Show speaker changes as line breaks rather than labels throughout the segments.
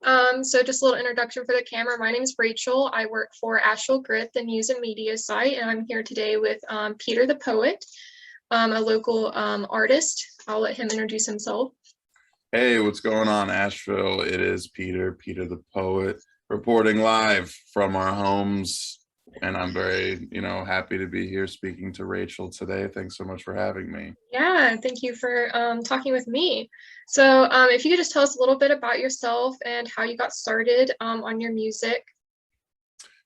So just a little introduction for the camera. My name is Rachel. I work for Asheville Grit, the news and media site, and I'm here today with Peter the poet, a local artist. I'll let him introduce himself.
Hey, what's going on, Asheville? It is Peter the poet, reporting live from our homes. And I'm very, happy to be here speaking to Rachel today. Thanks so much for having me.
Yeah, thank you for talking with me. So if you could just tell us a little bit about yourself and how you got started on your music.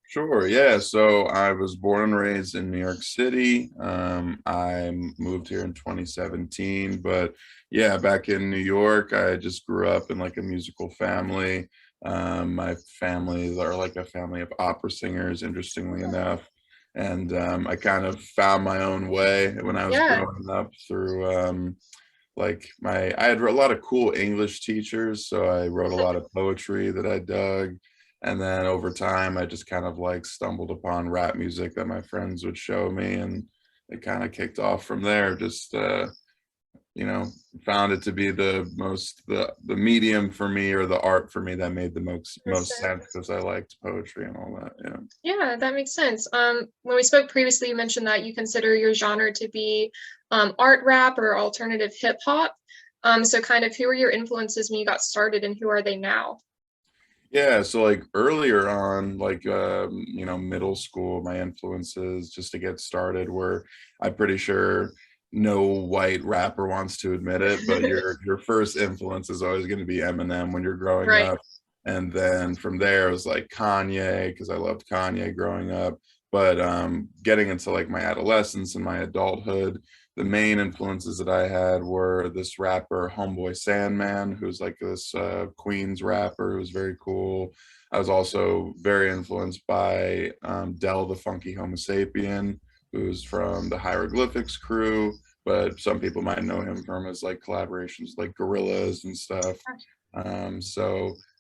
Sure, yeah. So I was born and raised in New York City. I moved here in 2017, but yeah, back in New York, I just grew up in like a musical family. My family are like a family of opera singers, interestingly enough. And I kind of found my own way when I was
Yeah,
growing up through I had a lot of cool English teachers, so I wrote a lot of poetry that I dug. And then over time, I just kind of like stumbled upon rap music that my friends would show me, and it kind of kicked off from there. Just you know, found it to be the medium for me, or the art for me, that made the
makes
most
sense.
sense because I liked poetry and all that. Yeah.
Yeah, that makes sense. When we spoke previously, you mentioned that you consider your genre to be art rap or alternative hip hop. So kind of who were your influences when you got started and who are they now?
Yeah, so like earlier on, like middle school, my influences just to get started were, I'm pretty sure no white rapper wants to admit it, but your first influence is always going to be Eminem when you're growing
Right.
up. And then from there it was like Kanye, because I loved Kanye growing up. But getting into like my adolescence and my adulthood, the main influences that I had were this rapper Homeboy Sandman, who's like this Queens rapper who's very cool. I was also very influenced by Del the Funky Homo Sapien, who's from the Hieroglyphics crew, but some people might know him from his like collaborations like Gorillas and stuff. And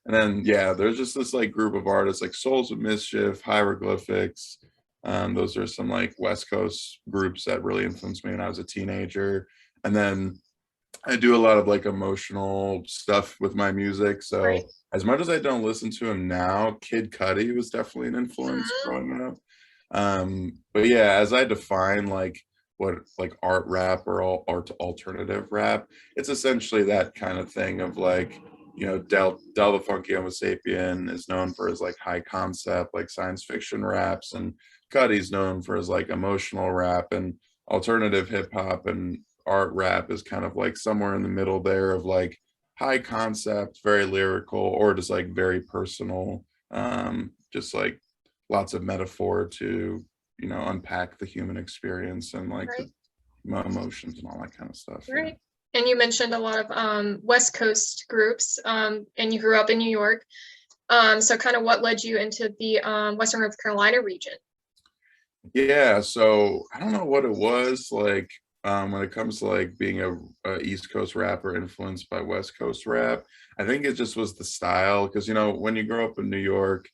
then yeah, there's just this like group of artists like Souls of Mischief, Hieroglyphics. Those are some like West Coast groups that really influenced me when I was a teenager. And then I do a lot of like emotional stuff with my music.
Right.
So as much as I don't listen to him now, Kid Cudi was definitely an influence
Mhm.
growing up. But yeah, as I define like what like art rap or art alternative rap, it's essentially that kind of thing of like, Del the Funky Homo Sapien is known for his like high concept, like science fiction raps, and Cudi's known for his like emotional rap, and alternative hip hop and art rap is kind of like somewhere in the middle there of like high concept, very lyrical, or just like very personal, just like lots of metaphor to unpack the human experience and like the
Right.
emotions and all that kind of stuff. Yeah.
Right. And you mentioned a lot of West Coast groups, and you grew up in New York. So kind of what led you into the Western North Carolina region?
Yeah, so I don't know what it was like when it comes to like being a East Coast rapper influenced by West Coast rap. I think it just was the style, because when you grow up in New York,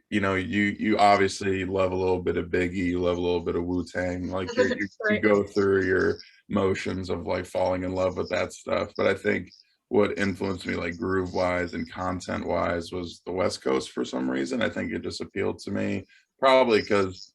you obviously love a little bit of Biggie, you love a little bit of Wu-Tang, like you
Right.
go through your motions of like falling in love with that stuff. But I think what influenced me like groove wise and content wise was the West Coast for some reason. I think it just appealed to me, probably because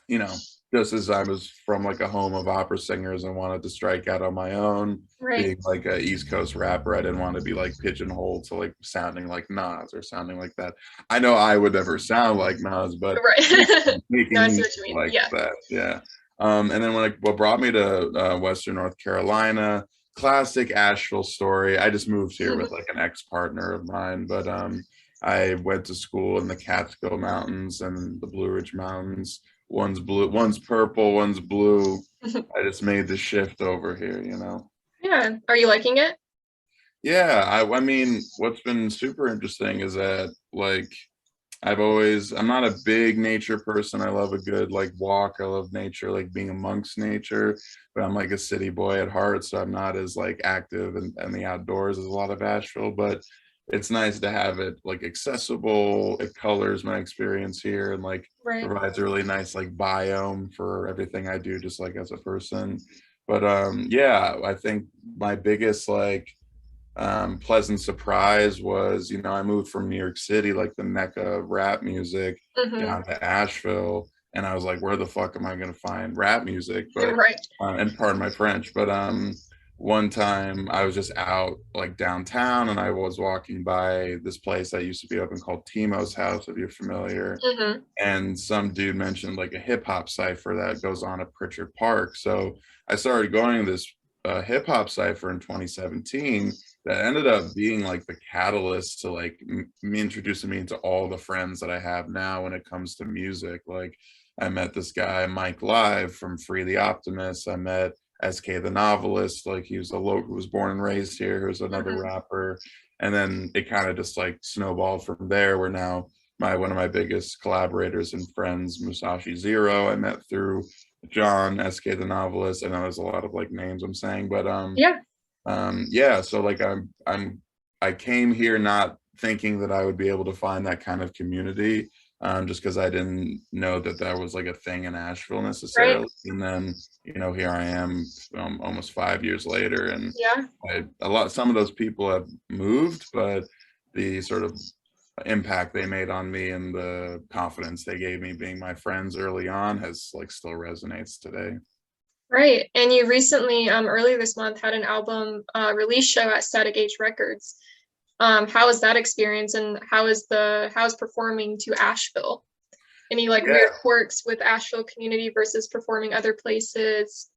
you know, just as I was from like a home of opera singers and wanted to strike out on my own,
Right.
being like a East Coast rapper, I didn't want to be like pigeonholed to like sounding like Nas or sounding like that. I know I would never sound like Nas, but
Right. No,
making
I see
music
what you mean.
like
Yeah.
that, yeah. And then what brought me to Western North Carolina, classic Asheville story. I just moved here with like an ex-partner of mine, but I went to school in the Catskill Mountains and the Blue Ridge Mountains. One's blue, one's purple, one's blue. I just made the shift over here.
Yeah. Are you liking it?
Yeah, I mean, what's been super interesting is that like I'm not a big nature person. I love a good like walk. I love nature, like being amongst nature, but I'm like a city boy at heart, so I'm not as like active in the outdoors as a lot of Asheville, but it's nice to have it like accessible. It colors my experience here and like
Right.
provides a really nice like biome for everything I do, just like as a person. But yeah, I think my biggest like pleasant surprise was, you know, I moved from New York City, like the mecca of rap music,
Mm-hmm.
down to Asheville, and I was like, where the fuck am I going to find rap music? But
Right.
and pardon my French, but one time I was just out like downtown, and I was walking by this place that used to be open called Timo's House, if you're familiar,
Mm-hmm.
and some dude mentioned like a hip hop cipher that goes on at Pritchard Park. So I started going to this hip hop cipher in 2017 that ended up being like the catalyst to like me introducing me into all the friends that I have now when it comes to music. Like I met this guy Mike Live from Free the Optimist. I met SK the Novelist, like he was a local who was born and raised here, who's another
Mm-hmm.
rapper. And then it kind of just like snowballed from there, where now my one of my biggest collaborators and friends, Musashi Zero, I met through John SK the Novelist. I know there's a lot of like names I'm saying, but
Yeah.
yeah, so like I came here not thinking that I would be able to find that kind of community, just because I didn't know that that was like a thing in Asheville
Right.
necessarily. And then, you know, here I am, almost 5 years later, and
Yeah.
some of those people have moved, but the sort of impact they made on me and the confidence they gave me being my friends early on has like still resonates today.
Right. And you recently, earlier this month, had an album release show at Static Age Records. How was that experience, and how is performing to Asheville? Any like
Yeah.
weird quirks with Asheville community versus performing other places?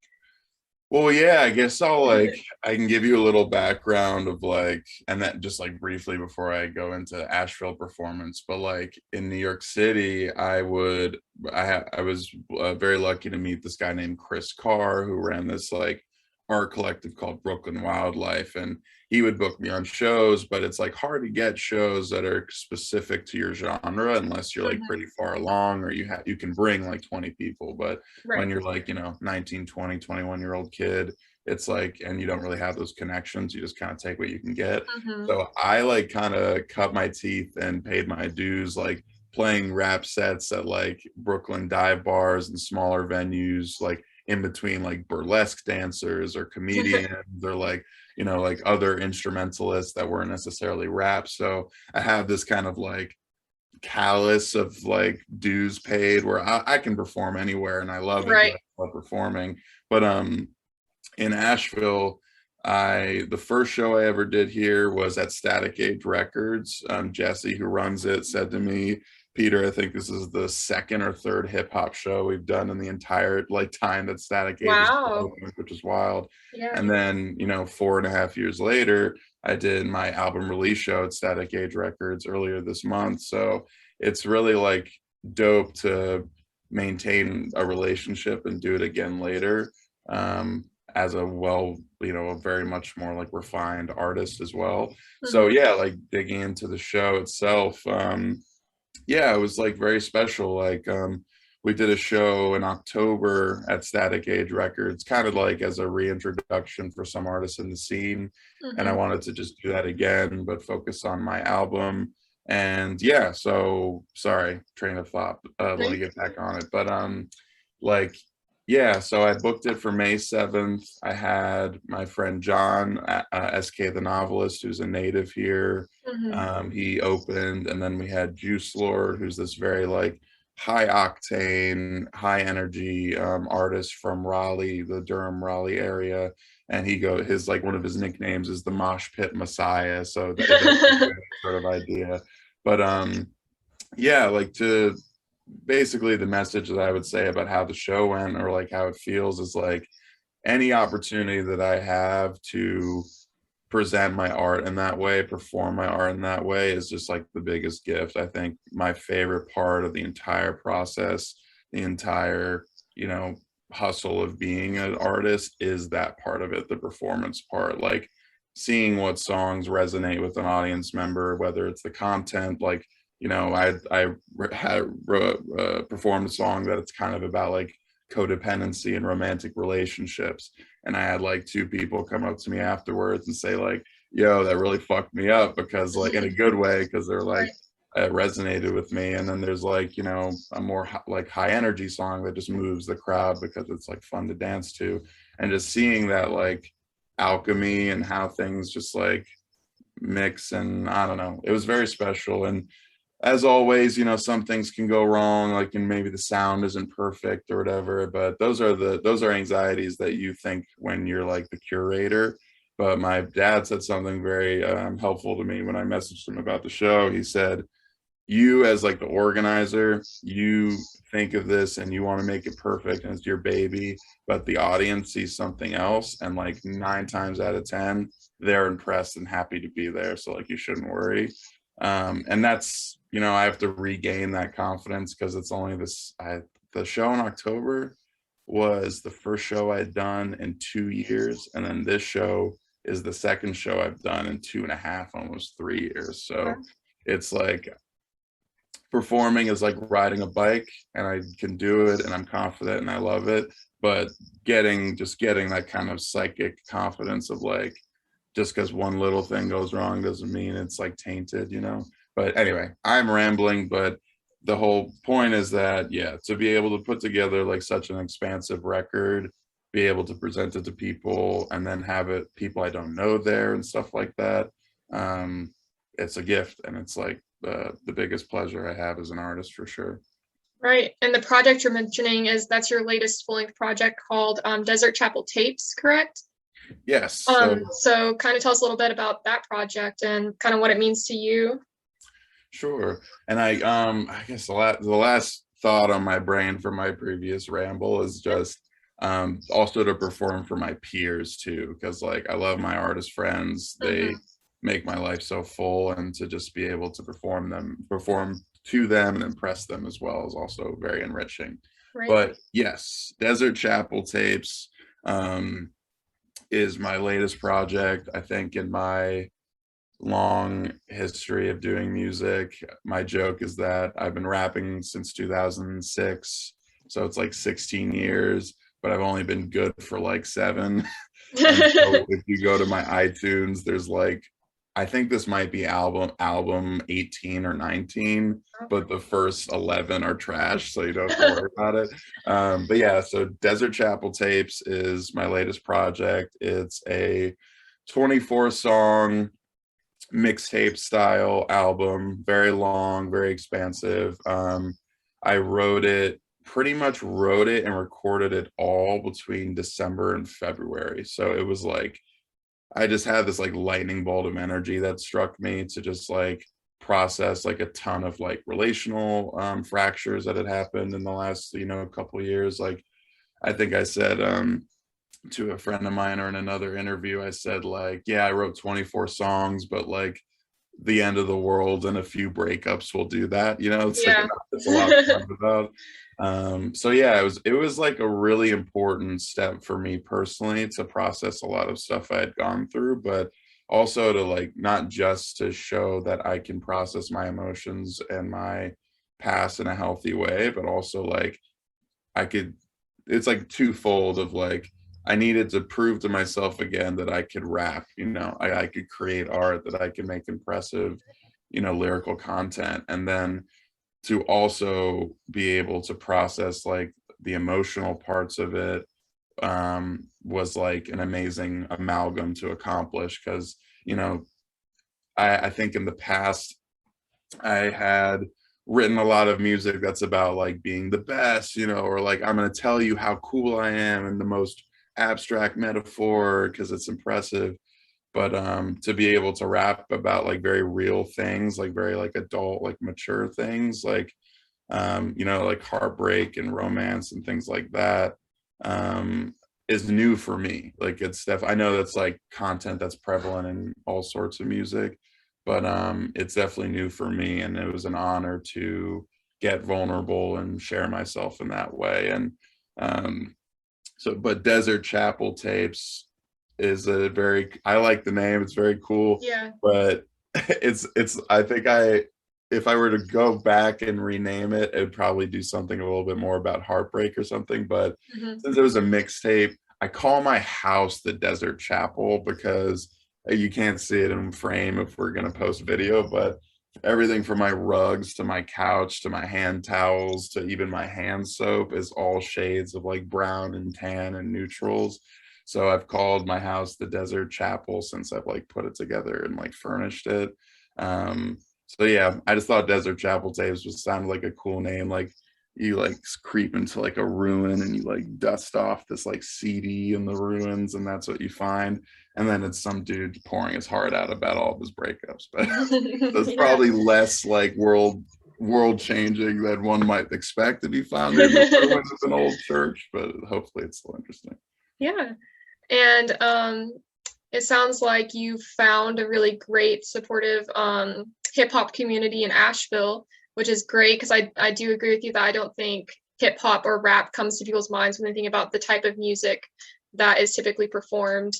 Well, yeah, I guess I can give you a little background of like, and that just like briefly before I go into Asheville performance, but like in New York City, I was very lucky to meet this guy named Chris Carr, who ran this like art collective called Brooklyn Wildlife, and he would book me on shows, but it's like hard to get shows that are specific to your genre unless you're like
Mhm.
pretty far along, or you can bring like 20 people. But
Right.
when you're like, you know, 19, 20, 21-year-old kid, it's like, and you don't really have those connections, you just kind of take what you can get.
Hmm.
So I like kind of cut my teeth and paid my dues, like playing rap sets at like Brooklyn dive bars and smaller venues, like in between like burlesque dancers or comedians or like, you know, like other instrumentalists that weren't necessarily rap. So I have this kind of like callous of like dues paid where I can perform anywhere and I love it because
Right.
I love performing. But in Asheville, the first show I ever did here was at Static Age Records. Jesse, who runs it, said to me, Peter, I think this is the second or third hip hop show we've done in the entire like time that Static Age has been
Wow.
open, which is wild.
Yeah.
And then, you know, 4.5 years later, I did my album release show at Static Age Records earlier this month. So it's really like dope to maintain a relationship and do it again later. As a well, you know, a very much more like refined artist as well. So
Hmm.
yeah, like digging into the show itself, yeah, it was like very special. Like we did a show in October at Static Age Records, kind of like as a reintroduction for some artists in the scene. And I
Hmm.
wanted to just do that again, but focus on my album. And yeah, so sorry, train of thought. Let me get back on it. But like yeah, so I booked it for May 7th. I had my friend John, SK the Novelist, who's a native here.
Hmm.
He opened, and then we had Juice Lord, who's this very like high octane, high energy artist from Raleigh, the Durham Raleigh area. And his like one of his nicknames is the Mosh Pit Messiah. So that sort of idea. But yeah, like to basically the message that I would say about how the show went or like how it feels is like any opportunity that I have to present my art in that way, perform my art in that way is just like the biggest gift. I think my favorite part of the entire process, the entire, you know, hustle of being an artist is that part of it, the performance part. Like seeing what songs resonate with an audience member, whether it's the content, like, you know, performed a song that it's kind of about like codependency and romantic relationships, and I had like two people come up to me afterwards and say like, yo, that really fucked me up, because like in a good way, because they're like
Right.
it resonated with me. And then there's like, you know, a more like high energy song that just moves the crowd because it's like fun to dance to. And just seeing that like alchemy and how things just like mix, and I don't know, it was very special. And as always, some things can go wrong, like, and maybe the sound isn't perfect or whatever, but those are anxieties that you think when you're like the curator. But my dad said something very helpful to me when I messaged him about the show. He said, you as like the organizer, you think of this and you want to make it perfect and it's your baby, but the audience sees something else, and like 9 times out of 10 they're impressed and happy to be there, so like you shouldn't worry. And that's, I have to regain that confidence, because it's only the show in October was the first show I'd done in 2 years, and then this show is the second show I've done in 2.5, almost 3 years. So it's like performing is like riding a bike, and I can do it and I'm confident and I love it. But getting that kind of psychic confidence of like, just because one little thing goes wrong doesn't mean it's like tainted. But anyway, I'm rambling, but the whole point is that, yeah, to be able to put together like such an expansive record, be able to present it to people, and then have it people I don't know there and stuff like that, it's a gift, and it's like the biggest pleasure I have as an artist, for sure.
Right. And the project you're mentioning that's your latest full-length project called Desert Chapel Tapes, correct?
Yes.
So kind of tell us a little bit about that project and kind of what it means to you.
Sure. And I guess the last thought on my brain from my previous ramble is just also to perform for my peers too, because like I love my artist friends. They make my life so full, and to just be able to perform to them and impress them as well is also very enriching. Right. But yes, Desert Chapel Tapes is my latest project. I think in my long history of doing music, my joke is that I've been rapping since 2006, so it's like 16 years, but I've only been good for like 7. And so if you go to my iTunes, there's like, I think this might be album 18 or 19, but the first 11 are trash, so you don't have to worry about it. But yeah, so Desert Chapel Tapes is my latest project. It's a 24-song mixtape style album, very long, very expansive. I pretty much wrote it and recorded it all between December and February. So it was like, I just had this like lightning bolt of energy that struck me to just like process like a ton of like relational fractures that had happened in the last, couple of years. Like, I think I said to a friend of mine, or in another interview, I said like, yeah, I wrote 24 songs, but like the end of the world and a few breakups will do that. It's like, it's a lot to talk about. So yeah, it was like a really important step for me personally to process a lot of stuff I had gone through, but also to like, not just to show that I can process my emotions and my past in a healthy way, but also like it's like twofold of like, I needed to prove to myself again that I could rap, I could create art, that I could make impressive, lyrical content. And then to also be able to process like the emotional parts of it was like an amazing amalgam to accomplish. Because, I think in the past I had written a lot of music that's about like being the best, or like, I'm going to tell you how cool I am in the most abstract metaphor because it's impressive. But to be able to rap about like very real things, like very like adult, like mature things, like like heartbreak and romance and things like that, is new for me. Like, it's stuff I know that's like content that's prevalent in all sorts of music, but it's definitely new for me, and it was an honor to get vulnerable and share myself in that way. And but Desert Chapel Tapes is I like the name, it's very cool.
Yeah.
But I think if I were to go back and rename it, it'd probably do something a little bit more about heartbreak or something. But since it was a mixtape, I call my house the Desert Chapel, because you can't see it in frame if we're going to post video, but everything from my rugs to my couch to my hand towels to even my hand soap is all shades of like brown and tan and neutrals. So I've called my house the Desert Chapel since I've like put it together and like furnished it. So yeah, I just thought Desert Chapel Tapes was sounded like a cool name. Like you like creep into like a ruin and you like dust off this like CD in the ruins, and that's what you find. And then it's some dude pouring his heart out about all of his breakups. But that's
Yeah.
probably less like world changing than one might expect to be found in the ruins of an old church, but hopefully it's still interesting.
Yeah. And it sounds like you found a really great supportive hip hop community in Asheville, which is great, because I do agree with you that I don't think hip hop or rap comes to people's minds when they think about the type of music that is typically performed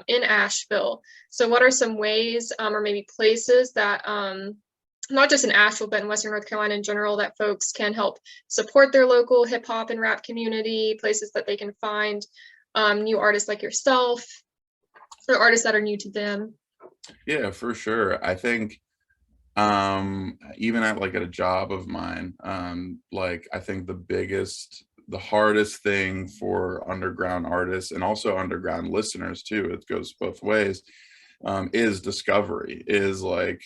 in Asheville. So what are some ways or maybe places that not just in Asheville, but in Western North Carolina in general, that folks can help support their local hip hop and rap community, places that they can find new artists like yourself, or artists that are new to them?
Yeah, for sure. I think even at like at a job of mine, like I think the hardest thing for underground artists and also underground listeners too, it goes both ways, is discovery, is like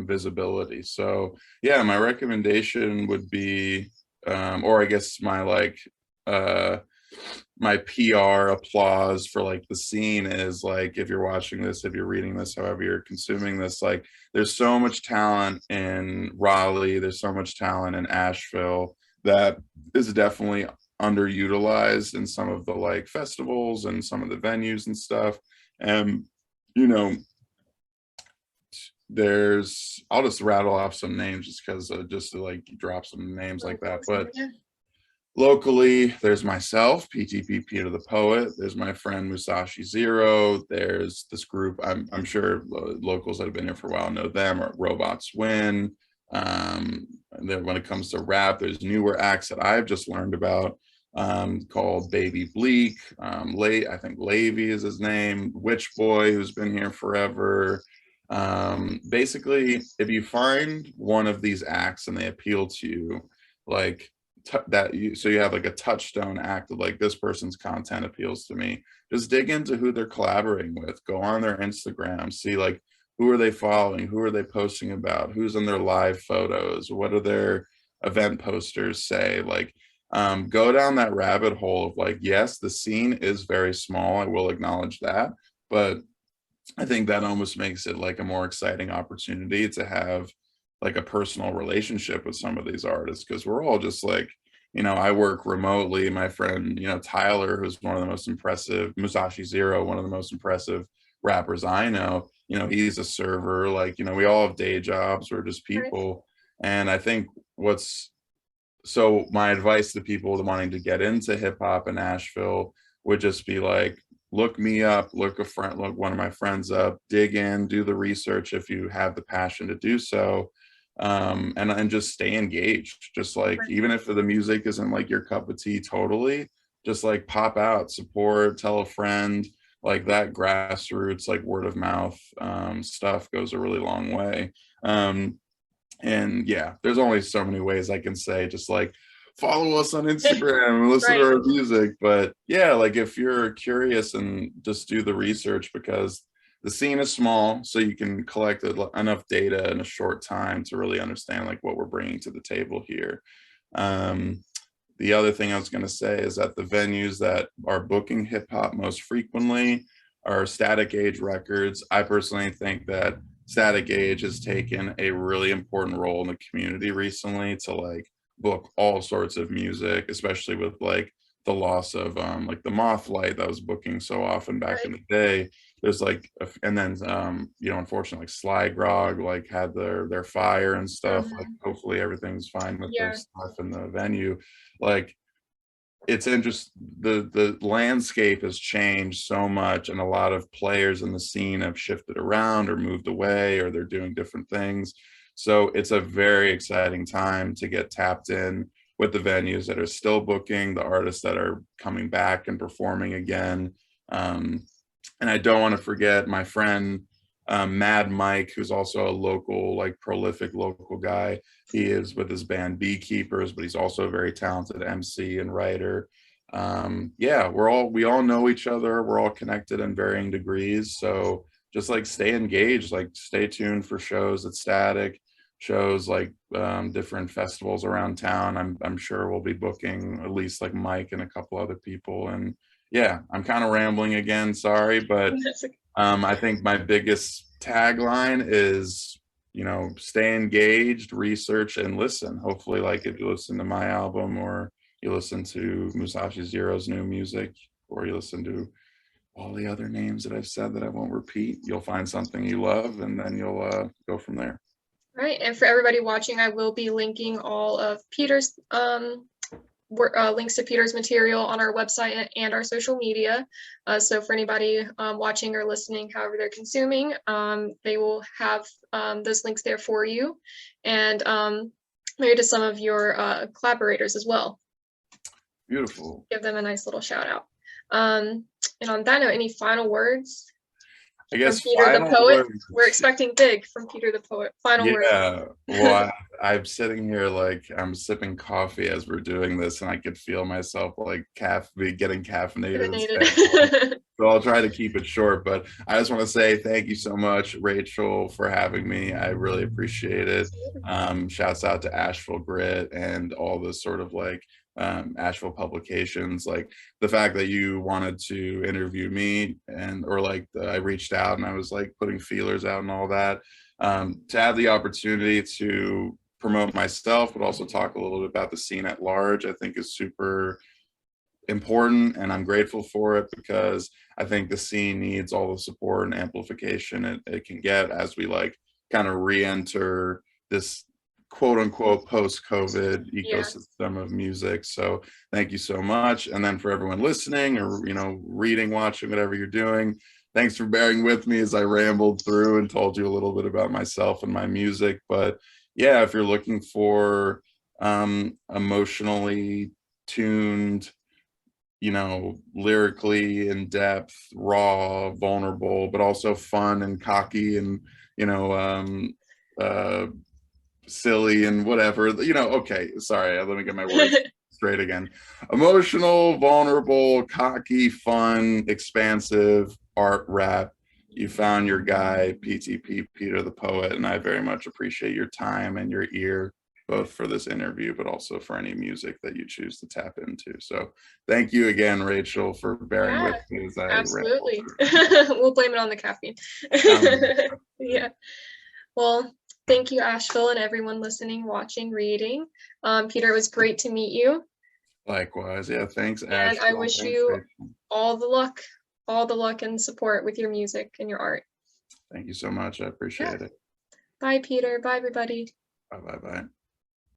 visibility. So yeah, my recommendation would be, or I guess my like my PR applause for like the scene is like, if you're watching this, if you're reading this, however you're consuming this, like there's so much talent in Raleigh, there's so much talent in Asheville that is definitely underutilized in some of the like festivals and some of the venues and stuff. And you know, I'll just rattle off some names just because just to like drop some names like that. But locally, there's myself, PTP Peter the Poet. There's my friend Musashi Zero. There's this group, I'm sure locals that have been here for a while know them, or Robots Win. And then when it comes to rap, there's newer acts that I've just learned about, called Baby Bleak. I think Lavy is his name. Witch Boy, who's been here forever. Basically, if you find one of these acts and they appeal to you, like so you have like a touchstone act of like, this person's content appeals to me, just dig into who they're collaborating with, go on their Instagram, see like who are they following, who are they posting about, who's in their live photos, what do their event posters say, like go down that rabbit hole of like, yes, the scene is very small, I will acknowledge that, but I think that almost makes it like a more exciting opportunity to have like a personal relationship with some of these artists, because we're all just like, I work remotely. My friend, Tyler, who's one of the most impressive, Musashi Zero, one of the most impressive rappers I know, he's a server, like, we all have day jobs, we're just people. And I think so my advice to people wanting to get into hip hop in Asheville would just be like, look me up, look one of my friends up, dig in, do the research if you have the passion to do so, and just stay engaged. Just like, even if the music isn't like your cup of tea totally, just like pop out, support, tell a friend. Like that grassroots, like word of mouth stuff goes a really long way. And yeah, there's only so many ways I can say, just like follow us on Instagram and listen to our music. But yeah, like if you're curious, and just do the research, because the scene is small, so you can collect enough data in a short time to really understand like what we're bringing to the table here. The other thing I was going to say is that the venues that are booking hip hop most frequently are Static Age Records. I personally think that Static Age has taken a really important role in the community recently to like book all sorts of music, especially with like the loss of like the Mothlight that was booking so often back in the day. There's like, and then unfortunately, like Sly Grog like had their fire and stuff. Like hopefully everything's fine with their stuff in the venue. Like it's interesting, the landscape has changed so much, and a lot of players in the scene have shifted around or moved away, or they're doing different things. So it's a very exciting time to get tapped in with the venues that are still booking, the artists that are coming back and performing again. And I don't want to forget my friend Mad Mike, who's also a local, like prolific local guy. He is with his band Beekeepers, but he's also a very talented MC and writer. Yeah, we all know each other. We're all connected in varying degrees. So just like stay engaged, like stay tuned for shows at Static, shows like different festivals around town. I'm sure we'll be booking at least like Mike and a couple other people. And yeah, I'm kind of rambling again, sorry, but I think my biggest tagline is, you know, stay engaged, research, and listen. Hopefully, like if you listen to my album, or you listen to Musashi Zero's new music, or you listen to all the other names that I've said that I won't repeat, you'll find something you love, and then you'll go from there.
Right, and for everybody watching, I will be linking all of Peter's links to Peter's material on our website and our social media. So for anybody watching or listening, however they're consuming, they will have those links there for you, and maybe to some of your collaborators as well.
Beautiful.
Give them a nice little shout out. And on that note, any final words?
I guess
from Peter the Poet.
Words.
We're expecting big from Peter the Poet. Final words.
Yeah, well, I'm sitting here like I'm sipping coffee as we're doing this, and I could feel myself like getting caffeinated. So I'll try to keep it short, but I just want to say thank you so much, Rachel, for having me. I really appreciate it. Shouts out to Asheville Grit and all the sort of like Asheville publications, like the fact that you wanted to interview me, and or like I reached out and I was like putting feelers out and all that, to have the opportunity to promote myself but also talk a little bit about the scene at large, I think is super important, and I'm grateful for it, because I think the scene needs all the support and amplification it can get as we like kind of re-enter this quote unquote post-COVID ecosystem of music. So thank you so much. And then for everyone listening, or you know, reading, watching, whatever you're doing, thanks for bearing with me as I rambled through and told you a little bit about myself and my music. But yeah, if you're looking for emotionally tuned, you know, lyrically in depth, raw, vulnerable, but also fun and cocky and, you know, silly and whatever, you know, okay, sorry, let me get my words straight again. Emotional, vulnerable, cocky, fun, expansive art rap. You found your guy, PTP, Peter the Poet, and I very much appreciate your time and your ear, both for this interview, but also for any music that you choose to tap into. So thank you again, Rachel, for bearing with me as I
absolutely. We'll blame it on the caffeine. Yeah. Well, thank you, Asheville, and everyone listening, watching, reading. Peter, it was great to meet you.
Likewise. Yeah, thanks,
and
Asheville.
I wish you all the luck and support with your music and your art.
Thank you so much. I appreciate it.
Bye, Peter. Bye, everybody.
Bye.